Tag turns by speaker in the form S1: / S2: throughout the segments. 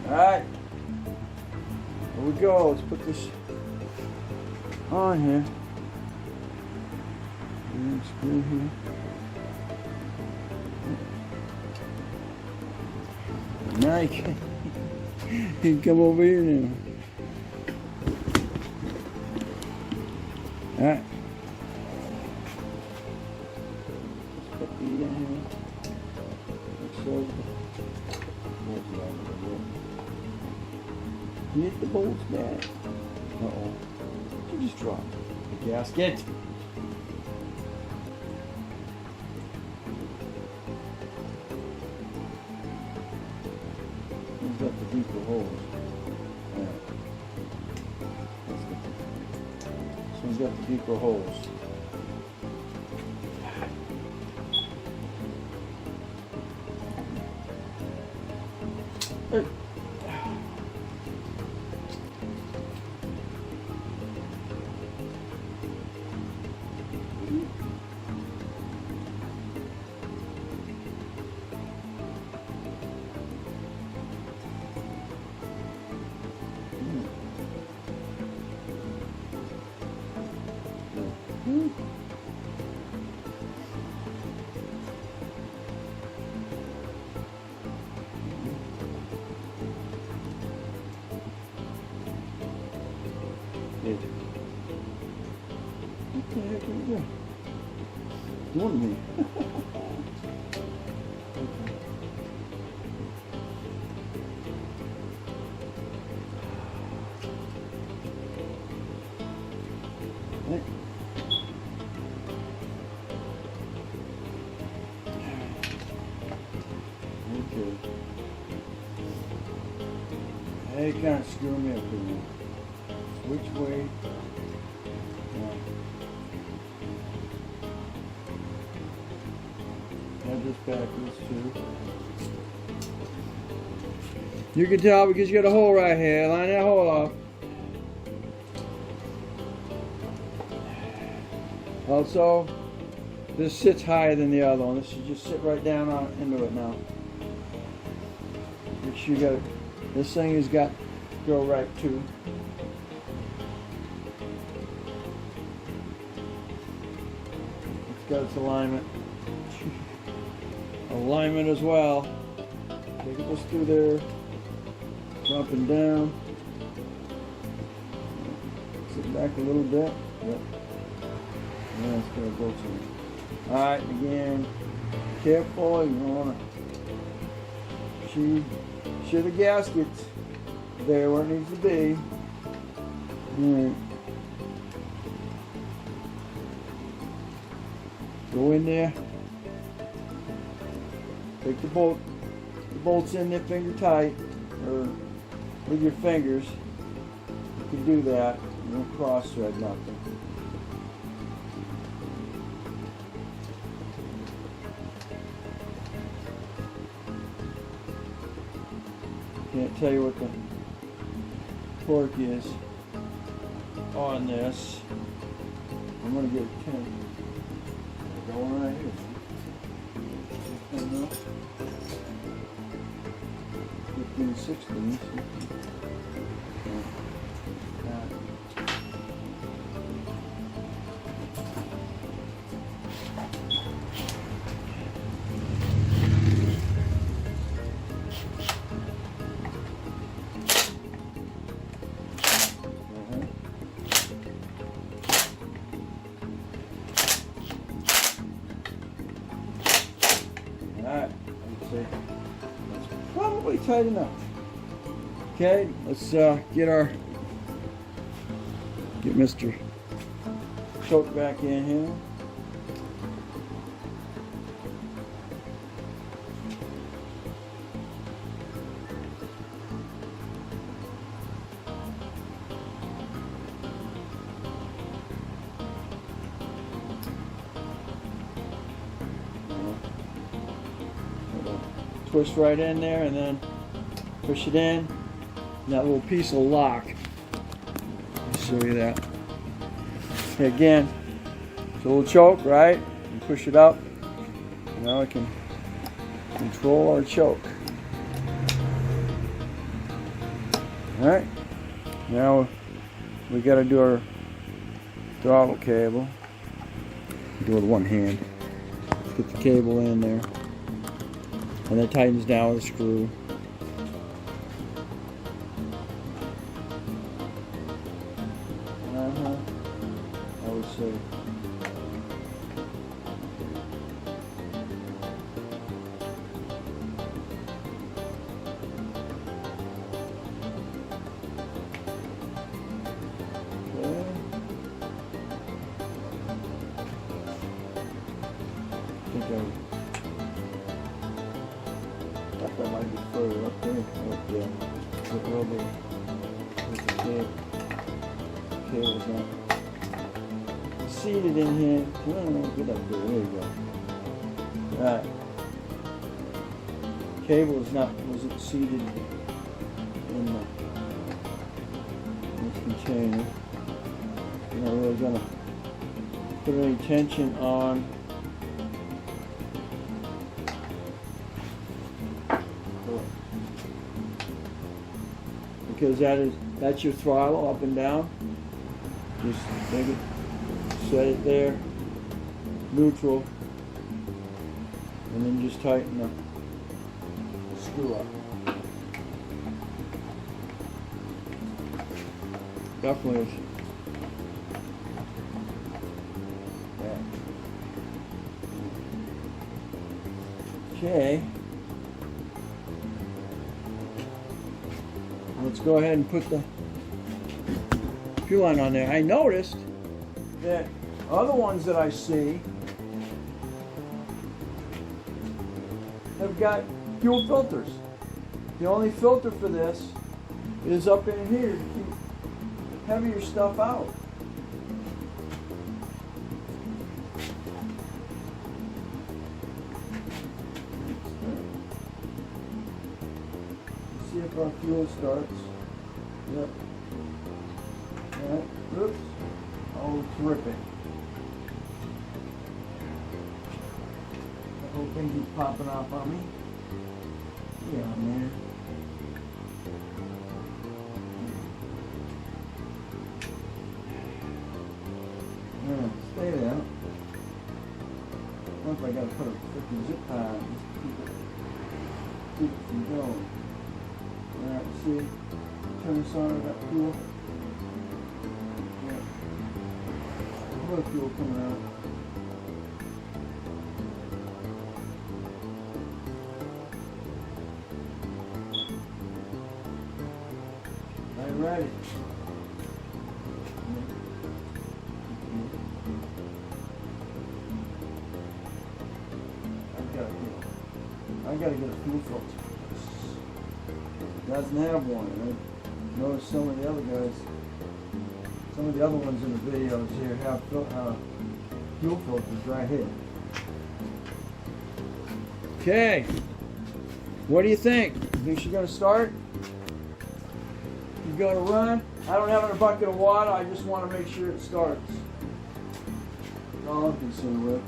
S1: Alright. Here we go. Let's put this on here. And screw here. Now you can come over here now. Alright. Let's put these in here. Get the bolts back. Uh-oh. You just dropped the gasket. He's got the deeper holes. Alright. This one's got the deeper holes. Hey. What the heck are you doing to me? Okay. They kind of screw me up here. Which way? Have this backwards too. You can tell because you got a hole right here. Line that hole off. Also, this sits higher than the other one. This should just sit right down on into it now. Which you got. This thing has got to go right too. It's got its alignment. Alignment as well. Take it just through there. Up and down. Sit back a little bit. Yep. Yeah, it's gonna go to. Alright, again. Careful, you don't wanna shoot the gaskets there where it needs to be. Alright. Go in there. Take the bolts in there finger tight, or with your fingers. You can do that. You don't cross thread nothing. Can't tell you what the torque is on this. I'm gonna get 10. Going right here. 15, 16. Alright, let's see. That's probably tight enough. Okay, let's get Mr. Choke back in here. Twist right in there and then push it in. And that little piece will lock. I'll show you that. Okay, again, it's a little choke, right? You push it up. Now I can control our choke. Alright, now we got to do our throttle cable. Do it with one hand. Get the cable in there, and that tightens down with a screw. I would say. That might be further up there. With Robo, with the cable's not seated in here. Oh, get up there. There you go. Right. Cable is not wasn't seated in this container. You're not really gonna put any tension on. Because that's your throttle up and down. Just make it, set it there, neutral, and then just tighten the screw up. Definitely is. Okay. Let's go ahead and put the fuel line on there. I noticed that other ones that I see have got fuel filters. The only filter for this is up in here to keep heavier stuff out. See if our fuel starts. Yep. Alright. Oops. Oh, terrific. The whole thing keeps popping off on me. Yeah, man. Yeah, stay there. I wonder if I gotta put a freaking zip tie on this. Keep it from going. Alright, see, turn this on, I got fuel. Yeah. A little fuel coming out. Alrighty. I gotta get a fuel filter. Doesn't have one. I noticed some of the other guys, some of the other ones in the videos here have fuel filters right here. Okay, what do you think? You think she's gonna start? She's gonna run? I don't have a bucket of water. I just want to make sure it starts. That's all I'm concerned with.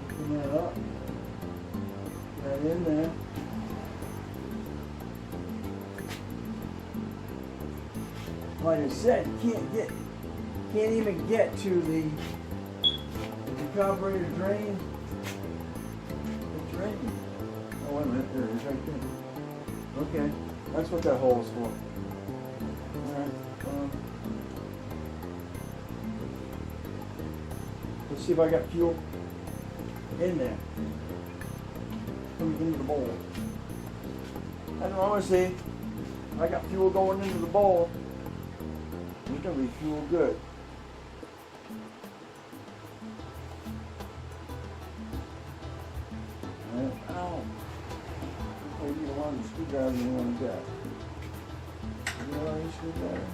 S1: Put that up. Right in there. Like I said, you can't even get to the carburetor drain. The drain. Oh, wait a minute, there it is right there. Okay, that's what that hole is for. Alright, let's see if I got fuel in there. Coming into the bowl. I don't know, see. I got fuel going into the bowl. It's gonna be fuel good. Ow. Maybe you want the screwdriver you want to get. You know any screwdriver?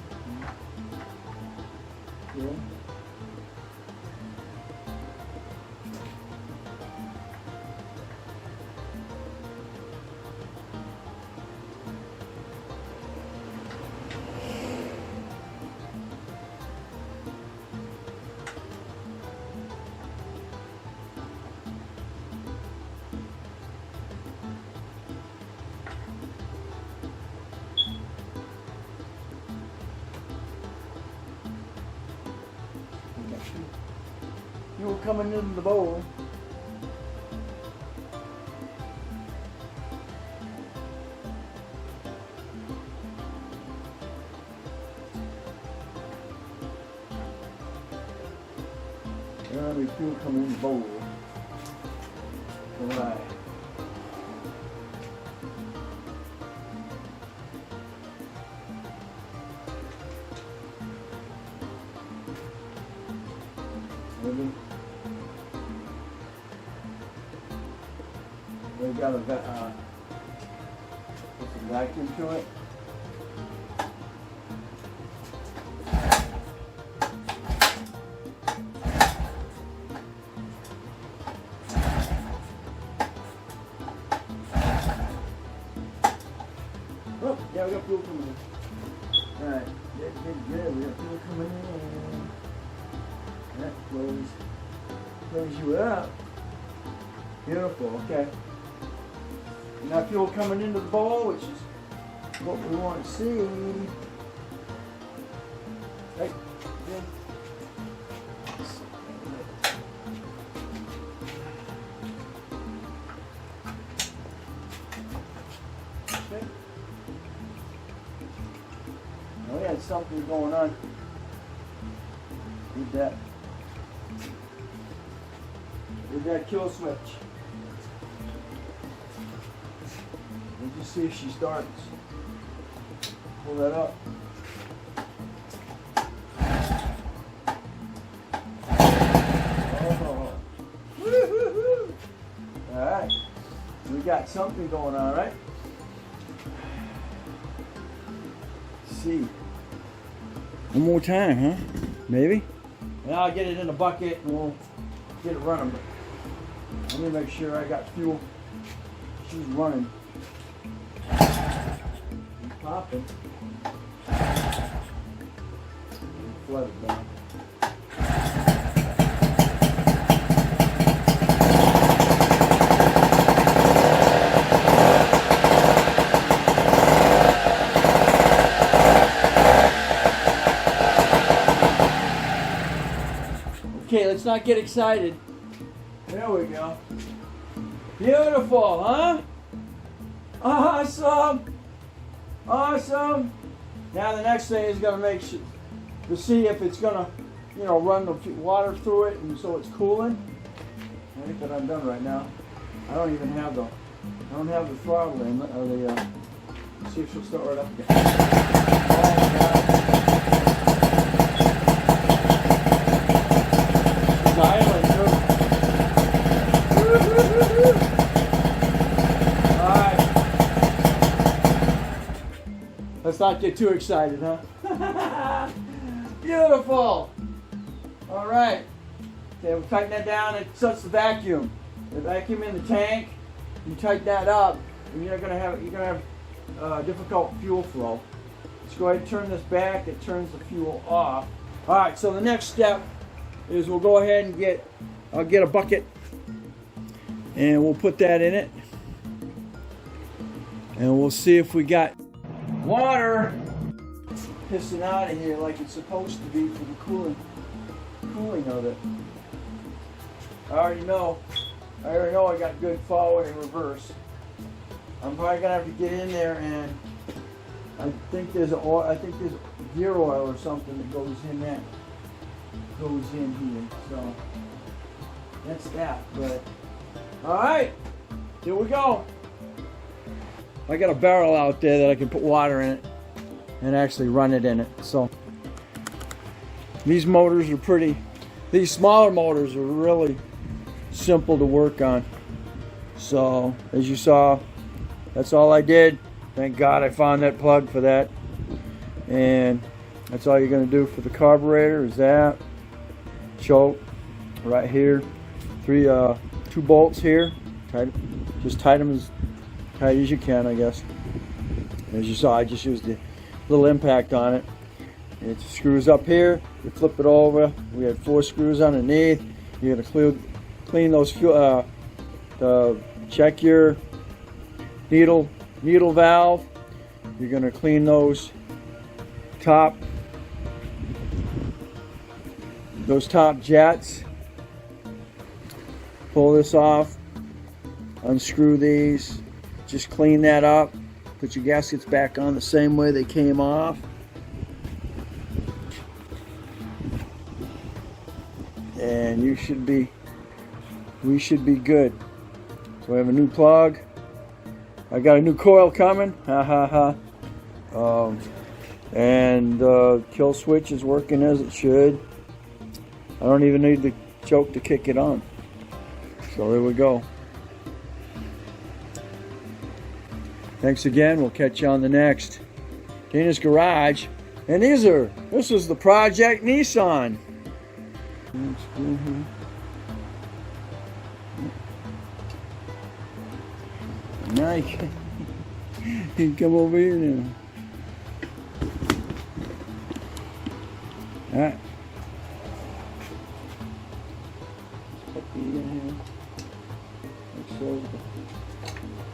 S1: Yeah. coming into the bowl. There'll be fuel coming in the bowl. All right. Maybe. We've got a vacuum to it. Oh, yeah, we got fuel coming in. Alright, good. We got fuel coming in. That close you up. Beautiful, okay. Now fuel coming into the bowl, which is what we want to see. Right. Yeah. Okay. Now we had something going on with that kill switch. We'll just see if she starts. Pull that up. Oh. Woo-hoo-hoo. All right, we got something going on, right? Let's see. One more time, huh? Maybe. Now I'll get it in a bucket and we'll get it running. Let me make sure I got fuel. She's running. She's popping. Flood it down. Okay, let's not get excited. There we go. Beautiful, huh? Awesome. Awesome. Now the next thing is going to make sure to see if it's going to, run the water through it, and so it's cooling. I think that I'm done right now. I don't have the throttle in. Let's see if she'll start right up again. Oh my God. Island, alright. Let's not get too excited, huh? Beautiful! Alright. Okay, we'll tighten that down. It sets the vacuum. The vacuum in the tank. You tighten that up, and you're gonna have difficult fuel flow. Let's go ahead and turn this back. It turns the fuel off. Alright, so the next step is we'll go ahead and I'll get a bucket and we'll put that in it, and we'll see if we got water pissing out of here like it's supposed to be for the cooling of it. I already know I got good forward and reverse. I'm probably gonna have to get in there, and I think there's gear oil or something that goes in there. Goes in here, so that's that. But all right, here we go. I got a barrel out there that I can put water in it and actually run it in it. So these motors are these smaller motors are really simple to work on. So as you saw, that's all I did. Thank God I found that plug for that, and that's all you're going to do for the carburetor is that. Choke right here, two bolts here. Just tight them as tight as you can, I guess. As you saw, I just used the little impact on it. It screws up here. You flip it over. We had 4 screws underneath. You're gonna clean those. Check your needle valve. You're gonna clean those top jets, pull this off, unscrew these, just clean that up, put your gaskets back on the same way they came off. And we should be good. So we have a new plug. I got a new coil coming. Ha ha ha. And kill switch is working as it should. I don't even need the choke to kick it on. So there we go. Thanks again. We'll catch you on the next Dana's Garage. And this is the Project Nissan. Now you can come over here now. All right. Put these in here. Like so.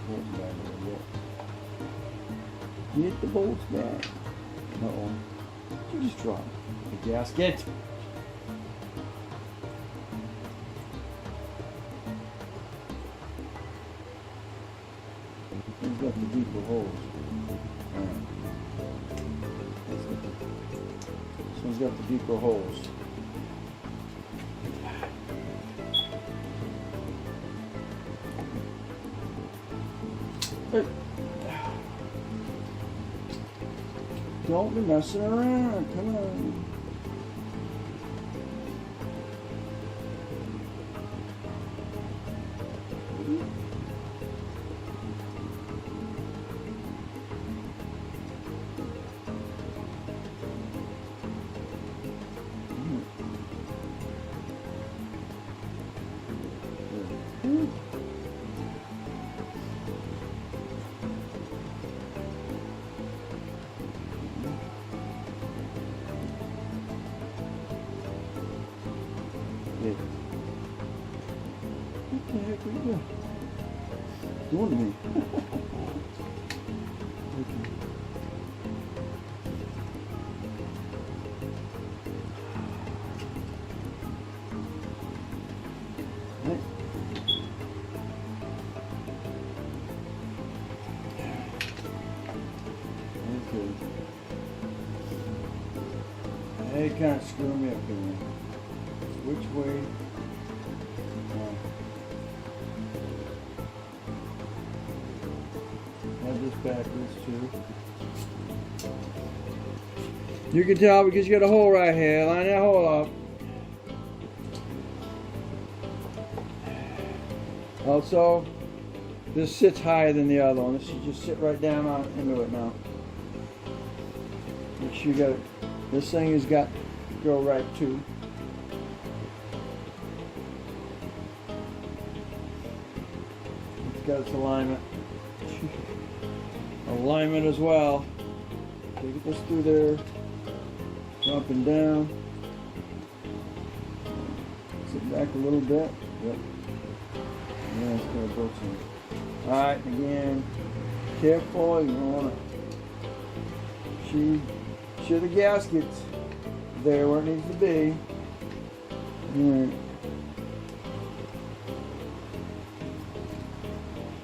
S1: Bolts back a little bit. Get the bolts back. Uh-oh. You just dropped the gasket. He's got the deeper holes. This one's got the deeper holes. Hey. Don't be messing around. Come on. What the heck are you doing? Doing to me? Okay. Right. Okay. They kind of screw me up in there. Which way? Have this backwards too. You can tell because you got a hole right here. Line that hole up. Also, this sits higher than the other one. This should just sit right down on into it now. Make sure you got it. This thing has got to go right too. It's got its alignment. Alignment as well. So get this through there. Up and down. Sit back a little bit. Yep. Yeah, it's got bolts in it. Alright, again, careful, you don't want to sure the gasket's there where it needs to be. Alright.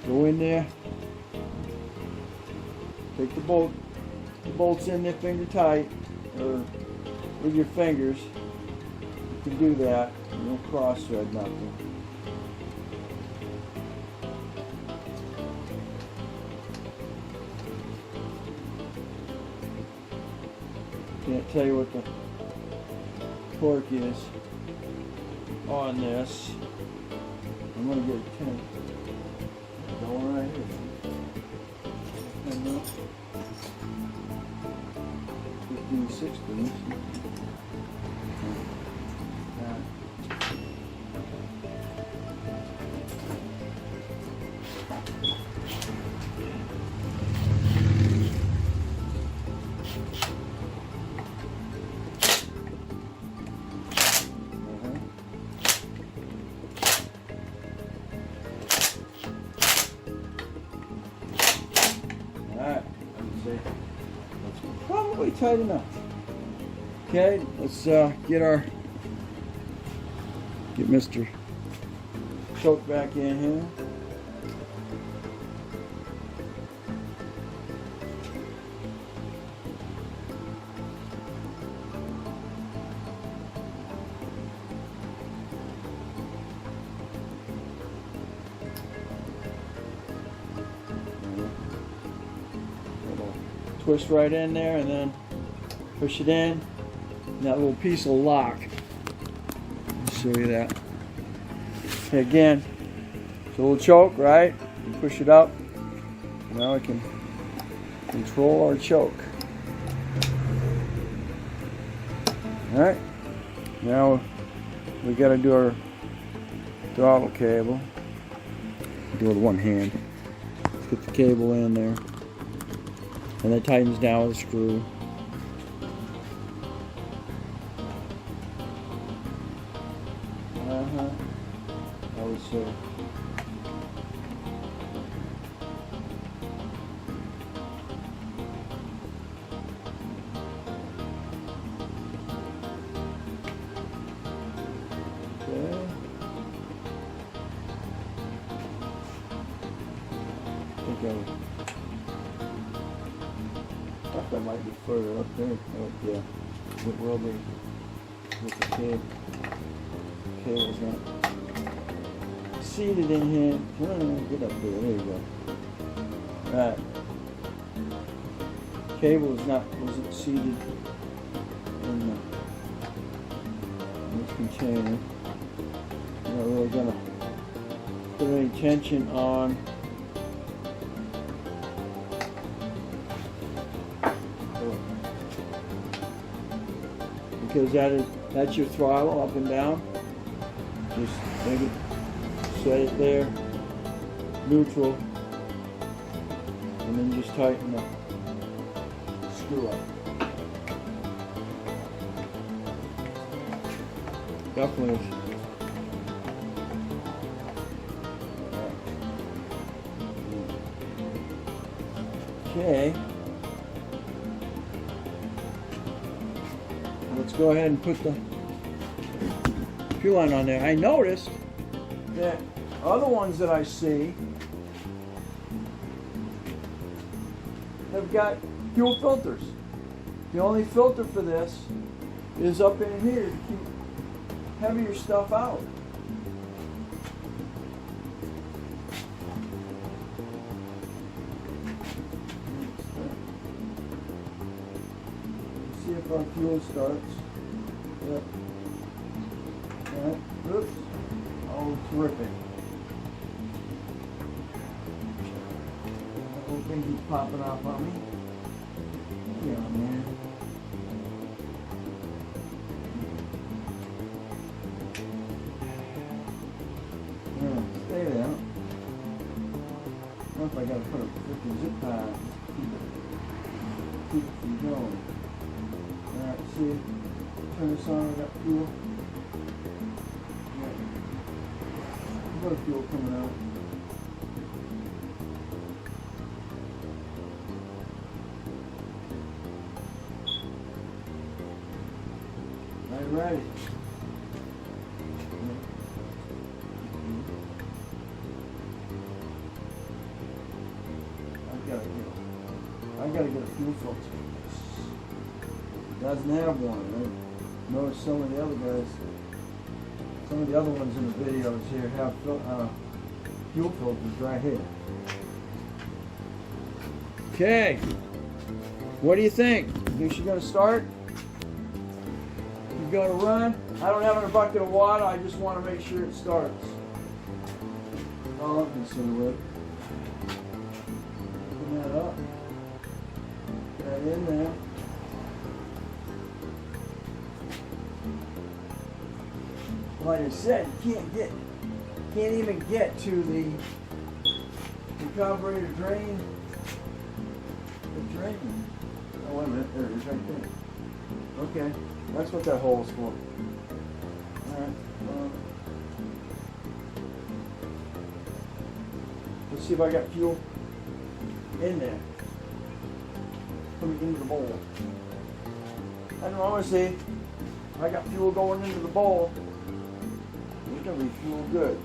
S1: Go in there. Take the bolts in there finger tight, or with your fingers. You can do that. You don't cross thread nothing. Can't tell you what the torque is on this. I'm going to get a 10. Going right here. 15 16. Probably tight enough. Okay, let's get Mr. choke back in here. Twist right in there and then push it in. And that little piece will lock. I'll show you that. Again, it's a little choke, right? You push it up. Now we can control our choke. Alright. Now we got to do our throttle cable. Do it with one hand. Let's get the cable in there. And that tightens down with a screw. I would say. Okay. I thought that might be further up there. Oh yeah. It will be with the cable. Cable's not seated in here. Get up there. There you go. Right. Cable wasn't seated in this container. I'm not really gonna put any tension on. Because that's your throttle up and down. Just make it, set it there, neutral, and then just tighten the screw up. Definitely. Okay. Let's go ahead and put the fuel line on there. I noticed that other ones that I see have got fuel filters. The only filter for this is up in here to keep heavier stuff out. Let's see if our fuel starts. Yep. Alright, oops. Oh, terrific. That whole thing keeps popping off on me. Yeah, man. Yeah, stay there. I don't know if I gotta put a freaking zip tie. Keep it from going. Alright, see? Turn this on, I got fuel. Yeah. Fuel coming out. Alright. I gotta get a fuel filter. Doesn't have one. I noticed some of the other guys, some of the other ones in the videos here have fuel filters right here. Okay. What do you think? Think she's gonna start? You gonna run? I don't have a bucket of water. I just want to make sure it starts. All I'm concerned with. Open that up. Put that in there. Like I said, you can't even get to the carburetor drain. The drain. Oh wait a minute, there it is right there. Okay, that's what that hole is for. Alright. Let's see if I got fuel in there. Coming into the bowl. I don't want to see. I got fuel going into the bowl. It's gonna be fuel good.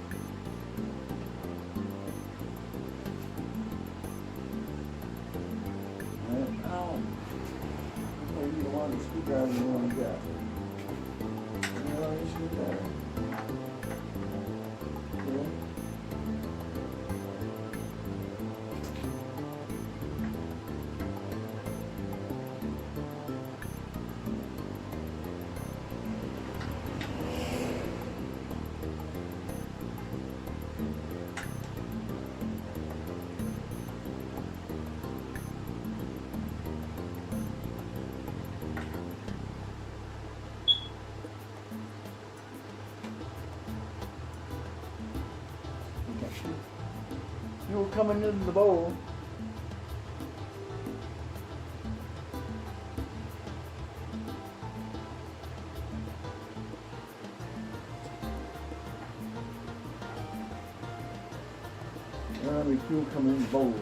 S1: on the screwdriver you want to get. Screwdriver. Okay. Fuel coming into the bowl. Fuel coming in the bowl.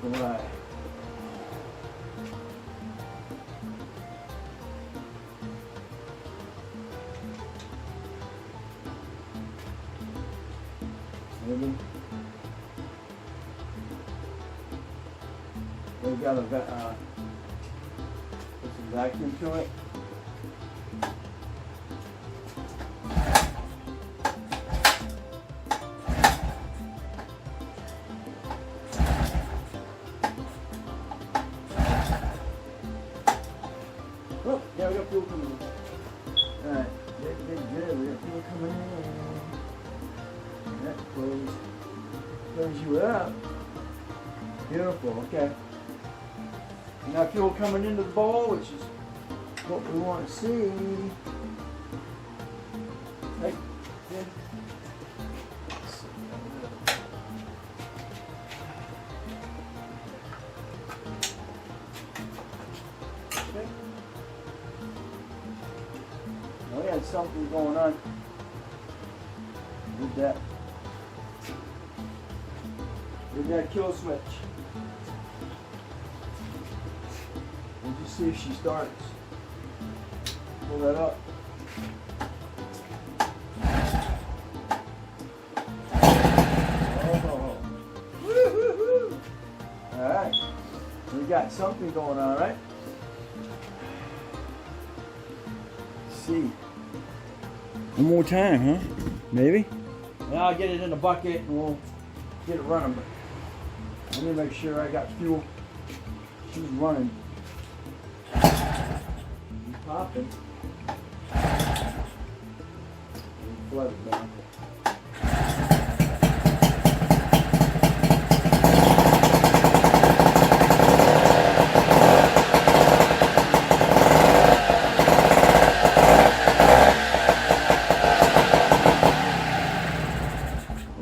S1: All right. Maybe. We've got a put some vacuum to it. Oh, yeah, we got fuel coming in. Alright, good. We got fuel coming in. That close you up. Beautiful, okay. Now fuel coming into the bowl, which is what we want to see. Right. Yeah. Okay. Now we had something going on with that kill switch. We'll just see if she starts. Pull that up. Oh. Woo-hoo-hoo. All right. We got something going on, right? Let's see. One more time, huh? Maybe? Now I'll get it in a bucket and we'll get it running. But let me make sure I got fuel. She's running. Popping. Flood it down.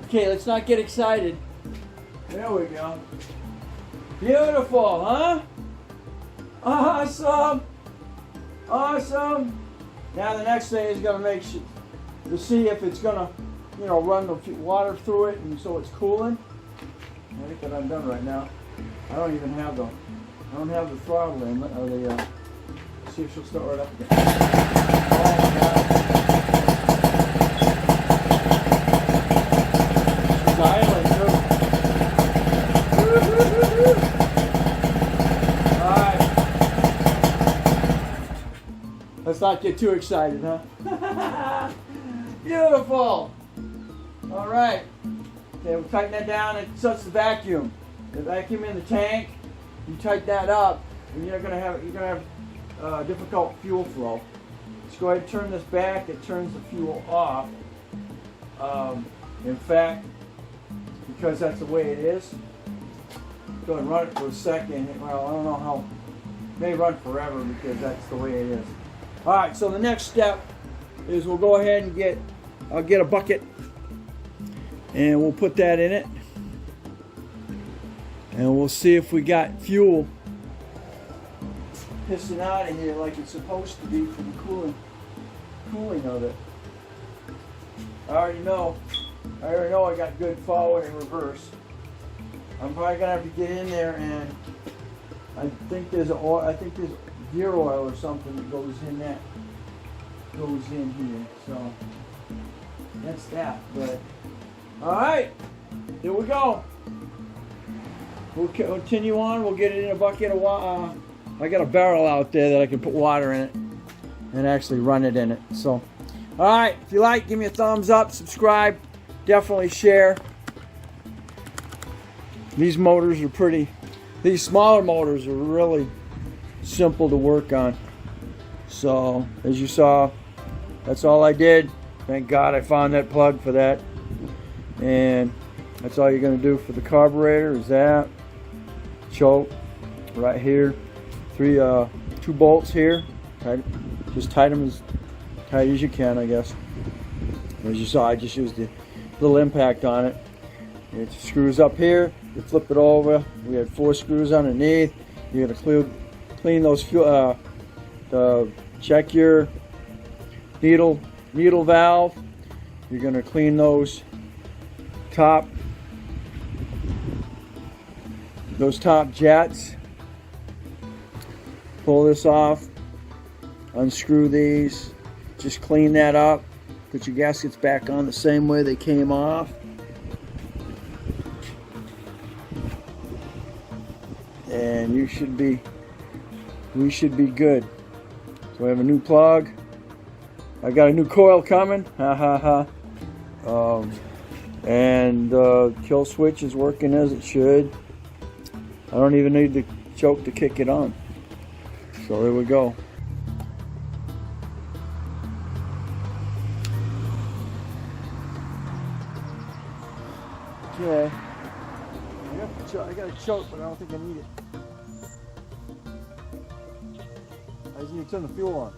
S1: Okay, let's not get excited. There we go. Beautiful, huh? Awesome. Awesome. Now the next thing is going to make sure to see if it's going to, run the water through it, and so it's cooling. I think that I'm done right now. I don't have the throttle in. Or the see if she'll start right up again. Oh my God. She's idling too. Let's not get too excited, huh? Beautiful. All right. Okay, we'll tighten that down. It sets the vacuum. The vacuum in the tank. You tighten that up, and you're gonna have difficult fuel flow. Let's go ahead and turn this back. It turns the fuel off. In fact, because that's the way it is. Go and run it for a second. Well, I don't know how. It may run forever because that's the way it is. All right, so the next step is we'll go ahead and I'll get a bucket and we'll put that in it. And we'll see if we got fuel pissing out of here like it's supposed to be for the cooling of it. I already know I got good forward and reverse. I'm probably gonna have to get in there, and I think there's gear oil or something that goes in here. So that's that. But all right, here we go. We'll continue on. We'll get it in a bucket of I got a barrel out there that I can put water in it and actually run it in it. So, all right, if you like, give me a thumbs up, subscribe, definitely share. These motors are pretty, these smaller motors are really simple to work on. So, as you saw, that's all I did. Thank God I found that plug for that. And that's all you're going to do for the carburetor is that. Choke right here. 2 bolts here. Just tight them as tight as you can, I guess. As you saw, I just used the little impact on it. It screws up here. You flip it over. We had 4 screws underneath. You're going to clean those. Check your needle valve. You're going to clean those top jets. Pull this off, unscrew these, just clean that up, put your gaskets back on the same way they came off, and we should be good. So we have a new plug. I got a new coil coming, and kill switch is working as it should. I don't even need the choke to kick it on. So there we go. Okay. I got a choke, but I don't think I need it. I just need to turn the fuel on.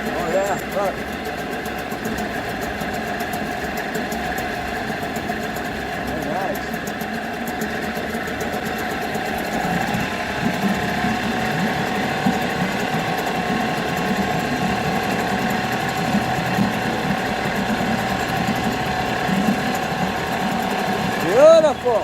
S1: Oh yeah, right. Beautiful.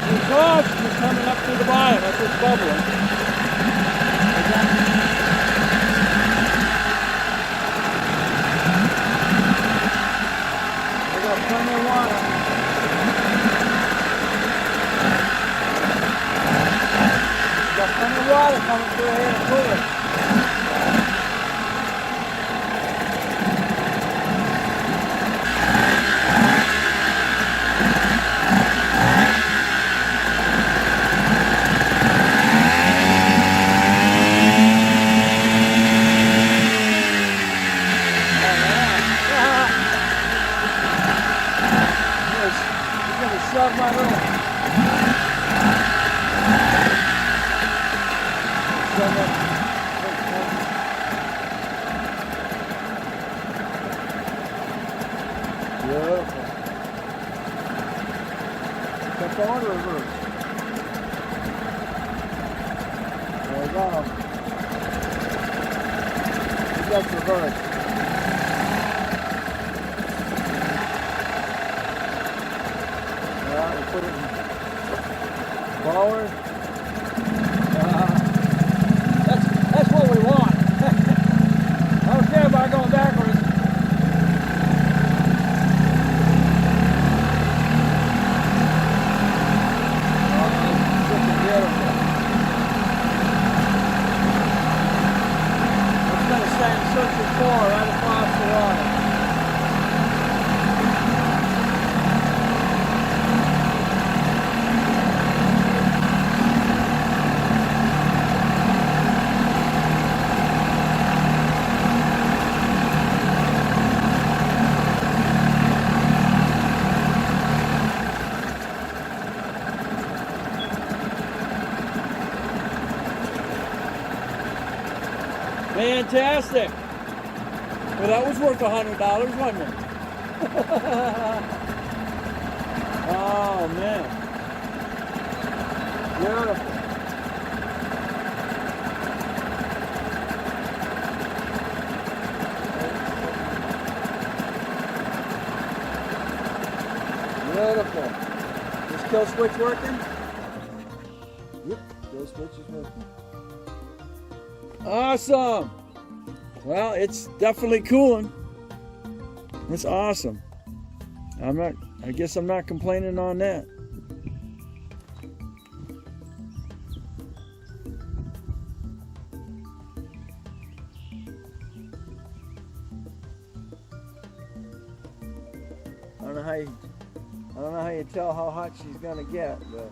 S1: The exhaust is coming up through the bottom. That's what's bubbling. I got plenty of water. Got plenty of water coming through here to cool it. Shove my little. Beautiful. Kept on or reverse? There we go. That's reverse. Put it forward. That's what we want. I don't care about going backwards. Beautiful. It's going to stay in circle 4. Well, that was worth $100, wasn't it? Oh, man. Beautiful. Beautiful. Is kill switch working? Yep, kill switch is working. Awesome. Well, it's definitely cooling. It's awesome. I guess I'm not complaining on that. I don't know how you tell how hot she's gonna get, but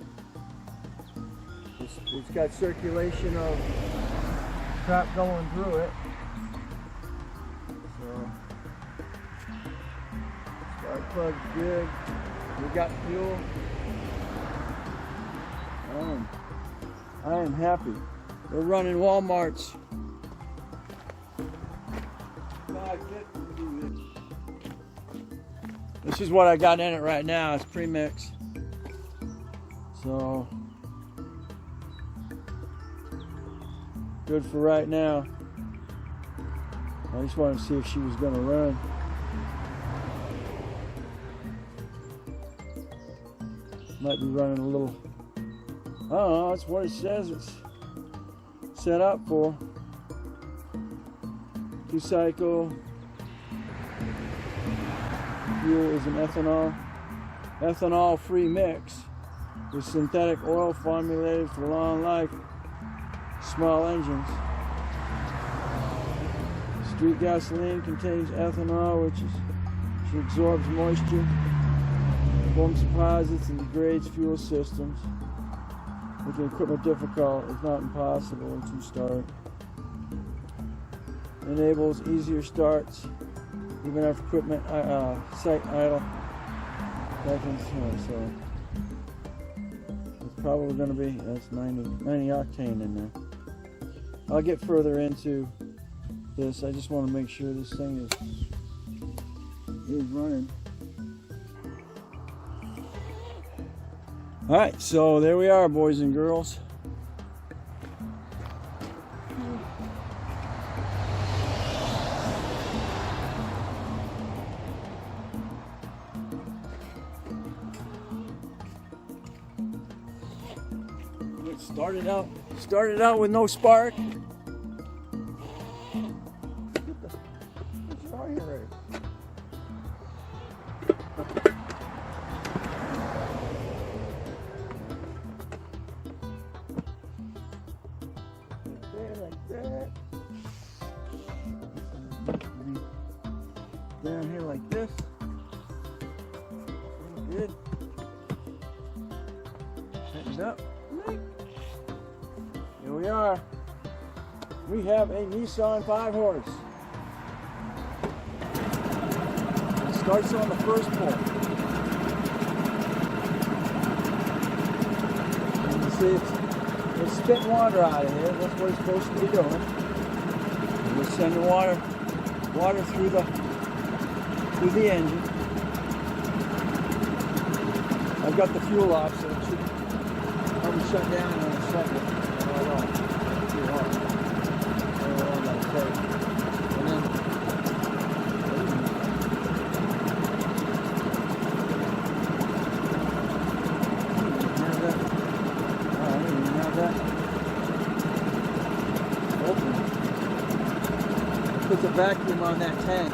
S1: it's got circulation of crap going through it. So spark plug's good. We got fuel. I am happy. We're running Walmart's. This is what I got in it right now. It's pre-mix. So good for right now. I just wanted to see if she was going to run. Might be running a little. I don't know. That's what it says it's set up for. 2-cycle. Fuel is an ethanol-free mix with synthetic oil formulated for long life small engines. Street gasoline contains ethanol, which absorbs moisture, forms deposits, and degrades fuel systems, making equipment difficult, if not impossible, to start. Enables easier starts, even after equipment site idle. So it's probably going to be, that's 90 octane in there. I'll get further into this. I just want to make sure this thing is running. All right, so there we are, boys and girls. Started out with no spark. What's wrong here? Like that. Down here like this. Good. Tighten up. Here we are. We have a Nissan 5-horse. It starts on the first pull. You can see it's spitting water out of here. That's what it's supposed to be doing. We're sending water through the engine. I've got the fuel off, so it should probably shut down in a second. Puts a vacuum on that tank.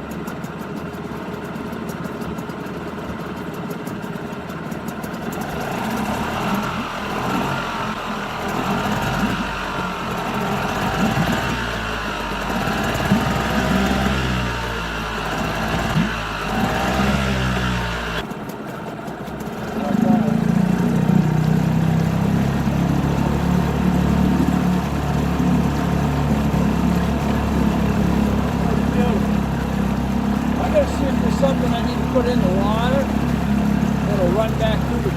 S1: Something I need to put in the water. It'll run back through the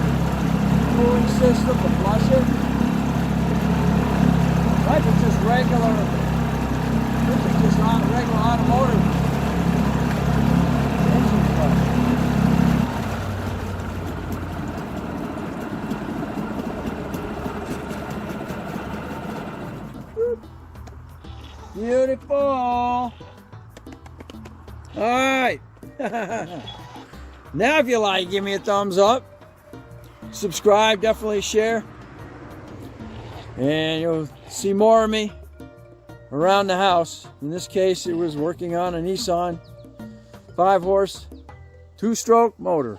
S1: cooling system to flush it. Like it's just regular, this is just regular automotive Now if you like, give me a thumbs up. Subscribe, definitely share. And you'll see more of me around the house. In this case, it was working on a Nissan 5-horse 2-stroke motor.